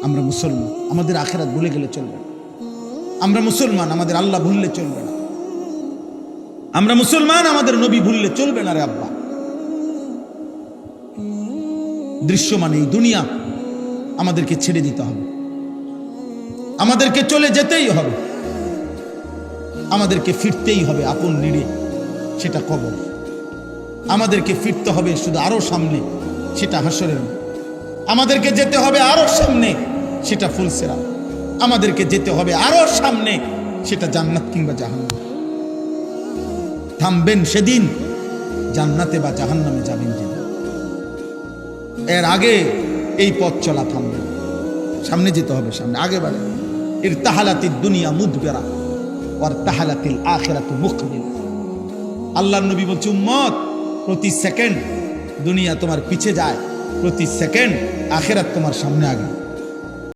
আমরা মুসলমান, আমাদের আখিরাত ভুলে গেলে চলবে না। আমরা মুসলমান, আমাদের আল্লাহ ভুললে চলবে না। আমরা মুসলমান, আমাদের নবী ভুললে চলবে না রে আব্বা। দৃশ্যমান এই দুনিয়া আমাদেরকে ছেড়ে দিতে হবে, আমাদেরকে চলে যেতেই হবে, আমাদেরকে ফিরতেই হবে আপন নিড়ে, সেটা কবর। আমাদেরকে ফিরতে হবে শুধু আরো সামনে, সেটা হাসরের। আমাদেরকে যেতে হবে আরো সামনে, সেটা ফুলসেরা। আমাদেরকে যেতে হবে আরো সামনে, সেটা জান্নাত কিংবা জাহান্নাম। থামবেন সেদিন জান্নাতে বা জাহান্নামে যাবেন যেদিন, এর আগে এই পথ চলা থামবে। সামনে যেতে হবে, সামনে আগে বাড়ে। ইরতাহালাতিদ দুনিয়া মুদবিরা ওয়ার তাহালাতিল আখিরাতু মুকবিলা। আল্লাহর নবী বলছে, উম্মত প্রতি সেকেন্ড দুনিয়া তোমার পিছে যায়, প্রতি সেকেন্ড আখিরাত তোমার সামনে আগে।